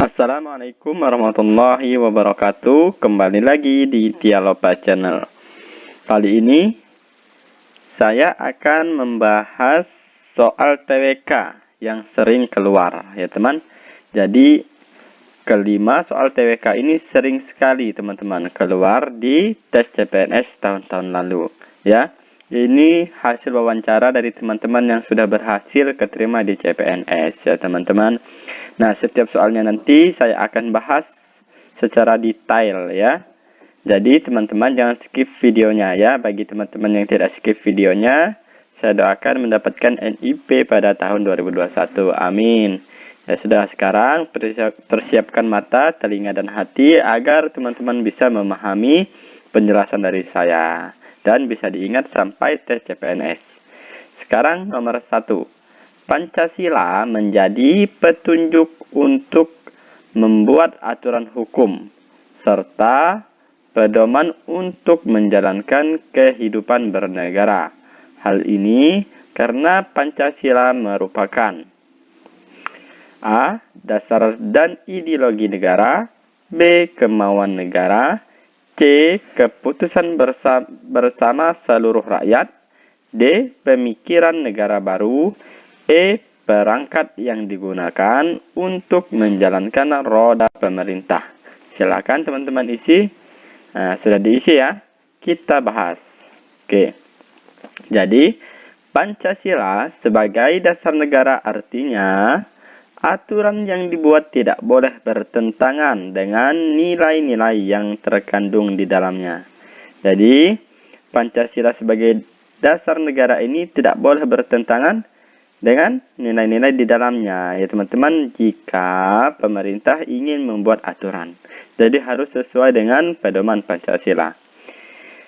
Assalamualaikum warahmatullahi wabarakatuh. Kembali lagi di Tialopa Channel. Kali ini saya akan membahas soal TWK yang sering keluar ya teman. Jadi kelima soal TWK ini sering sekali teman-teman keluar di tes CPNS tahun-tahun lalu ya. Ini hasil wawancara dari teman-teman yang sudah berhasil keterima di CPNS ya teman-teman. Nah, setiap soalnya nanti saya akan bahas secara detail ya. Jadi teman-teman jangan skip videonya ya. Bagi teman-teman yang tidak skip videonya, saya doakan mendapatkan NIP pada tahun 2021. Amin. Ya sudah, sekarang persiapkan mata, telinga, dan hati agar teman-teman bisa memahami penjelasan dari saya dan bisa diingat sampai tes CPNS. Sekarang nomor 1. Pancasila menjadi petunjuk untuk membuat aturan hukum serta pedoman untuk menjalankan kehidupan bernegara. Hal ini karena Pancasila merupakan A. Dasar dan ideologi negara, B. Kemauan negara, C. Keputusan bersama seluruh rakyat, D. Pemikiran negara baru, E. Perangkat yang digunakan untuk menjalankan roda pemerintah. Silakan teman-teman isi. Nah, sudah diisi ya. Kita bahas. Oke. Jadi, Pancasila sebagai dasar negara artinya aturan yang dibuat tidak boleh bertentangan dengan nilai-nilai yang terkandung di dalamnya. Jadi, Pancasila sebagai dasar negara ini tidak boleh bertentangan dengan nilai-nilai di dalamnya. Ya teman-teman, jika pemerintah ingin membuat aturan, jadi harus sesuai dengan pedoman Pancasila.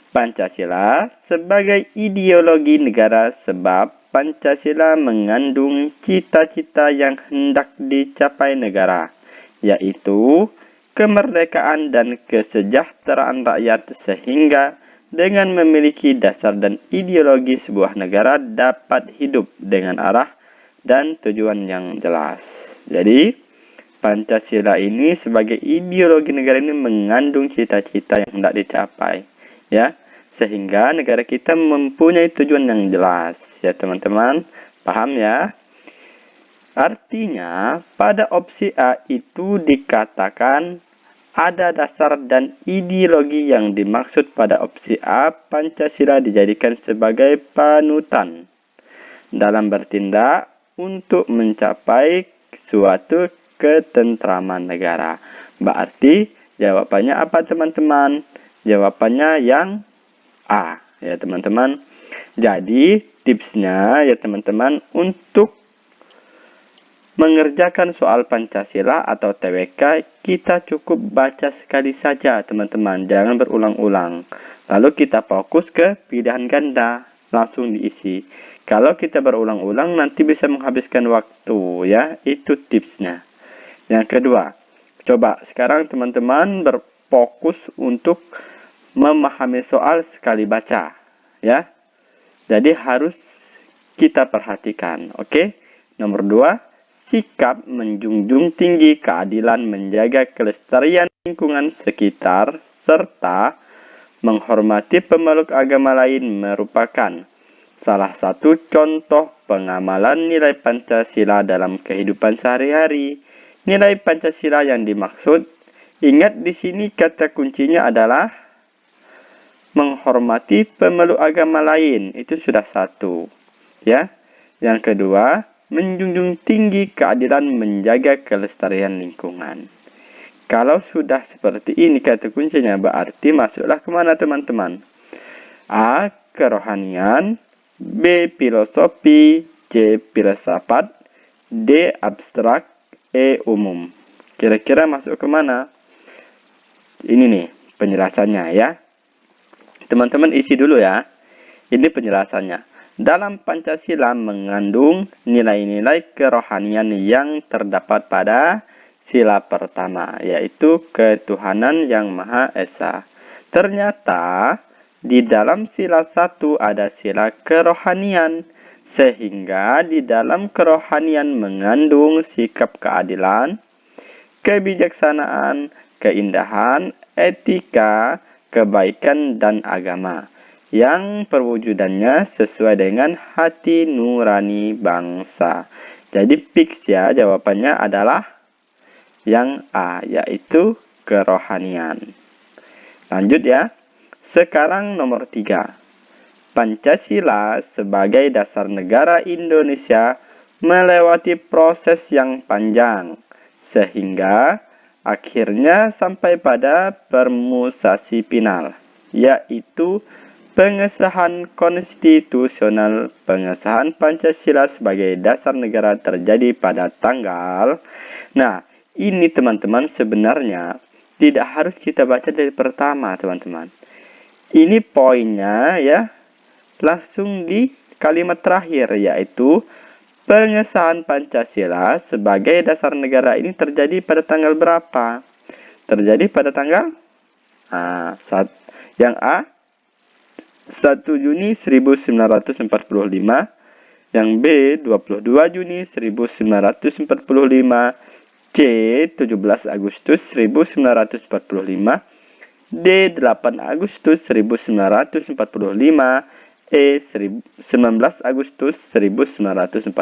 Pancasila sebagai ideologi negara sebab Pancasila mengandung cita-cita yang hendak dicapai negara, yaitu kemerdekaan dan kesejahteraan rakyat sehingga dengan memiliki dasar dan ideologi sebuah negara dapat hidup dengan arah dan tujuan yang jelas. Jadi, Pancasila ini sebagai ideologi negara ini mengandung cita-cita yang hendak dicapai, ya. Sehingga negara kita mempunyai tujuan yang jelas. Ya teman-teman, paham ya? Artinya, pada opsi A itu dikatakan ada dasar dan ideologi yang dimaksud pada opsi A, Pancasila dijadikan sebagai panutan dalam bertindak untuk mencapai suatu ketentraman negara. Berarti jawabannya apa teman-teman? Jawabannya yang A ya teman-teman. Jadi tipsnya ya teman-teman, untuk mengerjakan soal Pancasila atau TWK kita cukup baca sekali saja teman-teman, jangan berulang-ulang. Lalu kita fokus ke pilihan ganda, langsung diisi. Kalau kita berulang-ulang nanti bisa menghabiskan waktu ya, itu tipsnya. Yang kedua, coba sekarang teman-teman berfokus untuk memahami soal sekali baca ya. Jadi harus kita perhatikan. Oke. Nomor 2, sikap menjunjung tinggi keadilan, menjaga kelestarian lingkungan sekitar serta menghormati pemeluk agama lain merupakan salah satu contoh pengamalan nilai Pancasila dalam kehidupan sehari-hari. Nilai Pancasila yang dimaksud, ingat di sini kata kuncinya adalah menghormati pemeluk agama lain, itu sudah satu ya. Yang kedua, menjunjung tinggi keadilan, menjaga kelestarian lingkungan. Kalau sudah seperti ini kata kuncinya, berarti masuklah kemana teman-teman? A. Kerohanian, B. Filosofi, C. Filsafat, D. Abstrak, E. Umum. Kira-kira masuk kemana? Ini nih penjelasannya ya. Teman-teman isi dulu ya. Ini penjelasannya. Dalam Pancasila mengandung nilai-nilai kerohanian yang terdapat pada sila pertama, yaitu ketuhanan yang Maha Esa. Ternyata di dalam sila 1 ada sila kerohanian, sehingga di dalam kerohanian mengandung sikap keadilan, kebijaksanaan, keindahan, etika, kebaikan, dan agama yang perwujudannya sesuai dengan hati nurani bangsa. Jadi fix ya, jawabannya adalah yang A, yaitu kerohanian. Lanjut ya. Sekarang nomor 3. Pancasila sebagai dasar negara Indonesia melewati proses yang panjang, sehingga akhirnya sampai pada permusasi final, yaitu pengesahan konstitusional. Pengesahan Pancasila sebagai dasar negara terjadi pada tanggal. Nah, ini teman-teman sebenarnya tidak harus kita baca dari pertama, teman-teman. Ini poinnya ya, langsung di kalimat terakhir, yaitu pengesahan Pancasila sebagai dasar negara ini terjadi pada tanggal berapa? Terjadi pada tanggal yang A 1 Juni 1945, yang B 22 Juni 1945, C 17 Agustus 1945, D 8 Agustus 1945, E 19 Agustus 1945.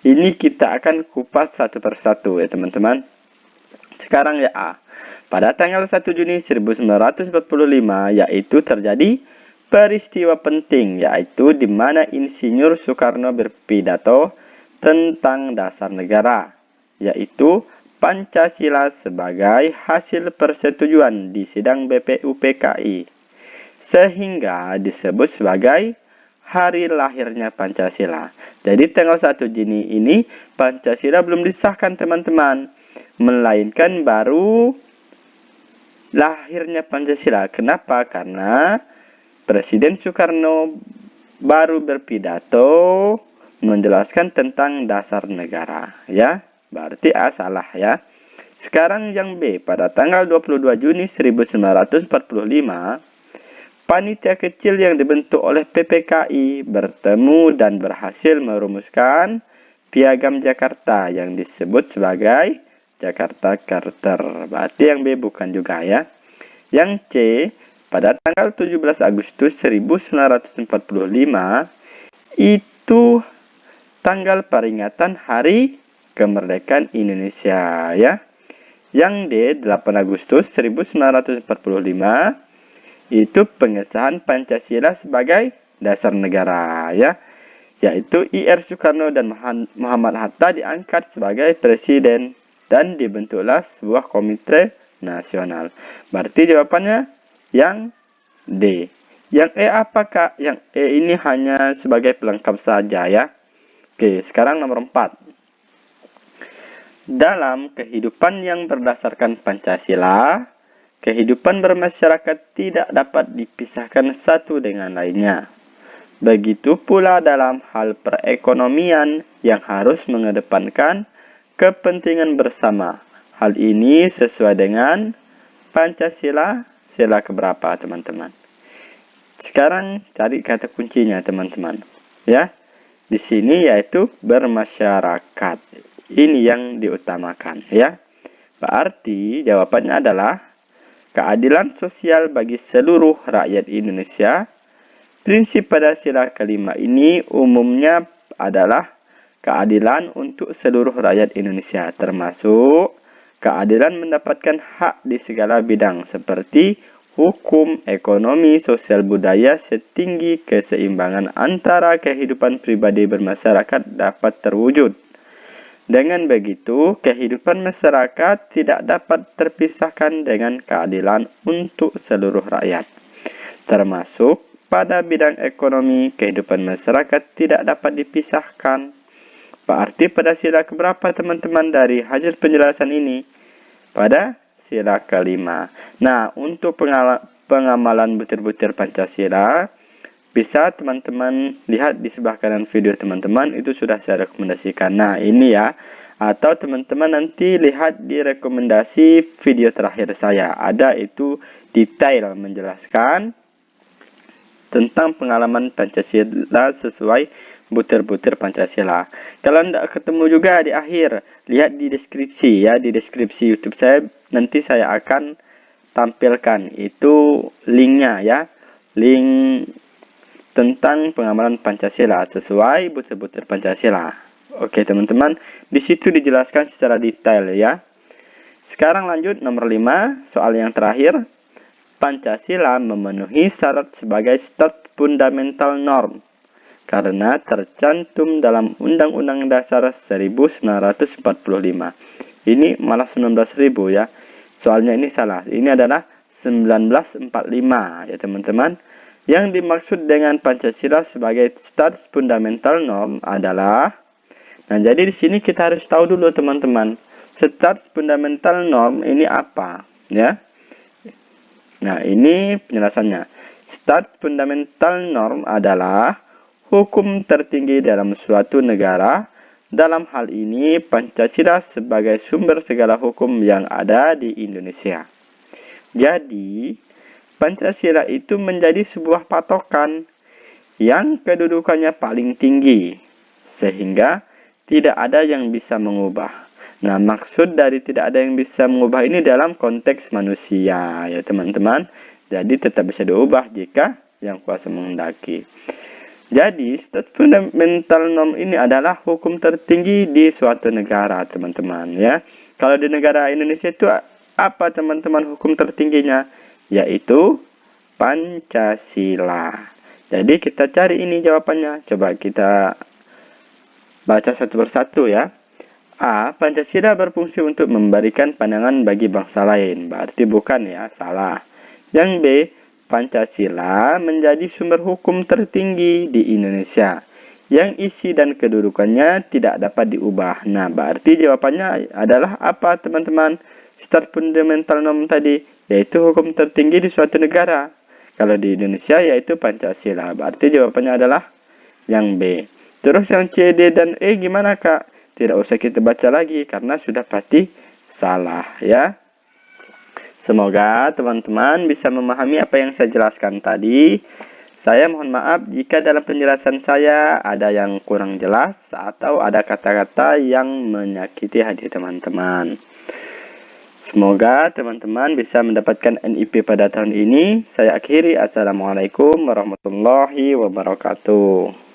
Ini kita akan kupas satu persatu ya teman-teman. Sekarang ya A. Pada tanggal 1 Juni 1945 yaitu terjadi peristiwa penting, yaitu di mana Insinyur Soekarno berpidato tentang dasar negara, yaitu Pancasila sebagai hasil persetujuan di sidang BPUPKI, sehingga disebut sebagai hari lahirnya Pancasila. Jadi tanggal 1 Juni ini Pancasila belum disahkan teman-teman, melainkan baru lahirnya Pancasila. Kenapa? Karena Presiden Soekarno baru berpidato menjelaskan tentang dasar negara, ya. Berarti A salah ya. Sekarang yang B, pada tanggal 22 Juni 1945, panitia kecil yang dibentuk oleh PPKI bertemu dan berhasil merumuskan Piagam Jakarta yang disebut sebagai Jakarta Charter. Berarti yang B bukan juga ya. Yang C, pada tanggal 17 Agustus 1945 itu tanggal peringatan Hari Kemerdekaan Indonesia ya. Yang D 8 Agustus 1945 itu pengesahan Pancasila sebagai dasar negara ya. Yaitu IR Soekarno dan Muhammad Hatta diangkat sebagai presiden dan dibentuklah sebuah komite nasional. Berarti jawabannya yang D. Yang E apakah? Yang E ini hanya sebagai pelengkap saja ya. Oke, sekarang nomor 4. Dalam kehidupan yang berdasarkan Pancasila, kehidupan bermasyarakat tidak dapat dipisahkan satu dengan lainnya. Begitu pula dalam hal perekonomian yang harus mengedepankan kepentingan bersama. Hal ini sesuai dengan Pancasila sila keberapa teman-teman? Sekarang cari kata kuncinya teman-teman. Ya. Di sini yaitu bermasyarakat. Ini yang diutamakan ya. Berarti jawabannya adalah keadilan sosial bagi seluruh rakyat Indonesia. Prinsip pada sila kelima ini umumnya adalah keadilan untuk seluruh rakyat Indonesia, termasuk keadilan mendapatkan hak di segala bidang seperti hukum, ekonomi, sosial, budaya, setinggi keseimbangan antara kehidupan pribadi bermasyarakat dapat terwujud. Dengan begitu, kehidupan masyarakat tidak dapat terpisahkan dengan keadilan untuk seluruh rakyat. Termasuk pada bidang ekonomi, kehidupan masyarakat tidak dapat dipisahkan. Berarti pada sila keberapa teman-teman dari hasil penjelasan ini? Pada sila kelima. Nah, untuk pengamalan butir-butir Pancasila, bisa teman-teman lihat di sebelah kanan video teman-teman, itu sudah saya rekomendasikan. Nah, ini ya. Atau teman-teman nanti lihat di rekomendasi video terakhir saya. Ada itu detail menjelaskan tentang pengalaman Pancasila sesuai butir-butir Pancasila. Kalau tidak ketemu juga di akhir, lihat di deskripsi ya, di deskripsi YouTube saya nanti saya akan tampilkan itu linknya ya, link tentang pengamalan Pancasila sesuai butir-butir Pancasila. Oke teman-teman, di situ dijelaskan secara detail ya. Sekarang lanjut nomor 5, soal yang terakhir. Pancasila memenuhi syarat sebagai stat fundamental norm karena tercantum dalam Undang-Undang Dasar 1945. Ini malah 19.000 ya. Soalnya ini salah. Ini adalah 1945 ya teman-teman. Yang dimaksud dengan Pancasila sebagai stat fundamental norm adalah, nah jadi di sini kita harus tahu dulu teman-teman, stat fundamental norm ini apa ya. Nah ini penjelasannya. Stat fundamental norm adalah hukum tertinggi dalam suatu negara, dalam hal ini Pancasila sebagai sumber segala hukum yang ada di Indonesia. Jadi, Pancasila itu menjadi sebuah patokan yang kedudukannya paling tinggi, sehingga tidak ada yang bisa mengubah. Nah, maksud dari tidak ada yang bisa mengubah ini dalam konteks manusia, ya teman-teman. Jadi, tetap bisa diubah jika yang kuasa menghendaki. Jadi, stat fundamental norm ini adalah hukum tertinggi di suatu negara, teman-teman ya. Kalau di negara Indonesia itu apa, teman-teman, hukum tertingginya? Yaitu Pancasila. Jadi, kita cari ini jawabannya. Coba kita baca satu persatu ya. A. Pancasila berfungsi untuk memberikan pandangan bagi bangsa lain. Berarti bukan ya, salah. Yang B. Pancasila menjadi sumber hukum tertinggi di Indonesia, yang isi dan kedudukannya tidak dapat diubah. Nah, berarti jawabannya adalah apa, teman-teman? Stat fundamental norm tadi, yaitu hukum tertinggi di suatu negara. Kalau di Indonesia, yaitu Pancasila. Berarti jawabannya adalah yang B. Terus yang C, D, dan E gimana, Kak? Tidak usah kita baca lagi, karena sudah pasti salah, ya. Semoga teman-teman bisa memahami apa yang saya jelaskan tadi. Saya mohon maaf jika dalam penjelasan saya ada yang kurang jelas atau ada kata-kata yang menyakiti hati teman-teman. Semoga teman-teman bisa mendapatkan NIP pada tahun ini. Saya akhiri. Assalamualaikum warahmatullahi wabarakatuh.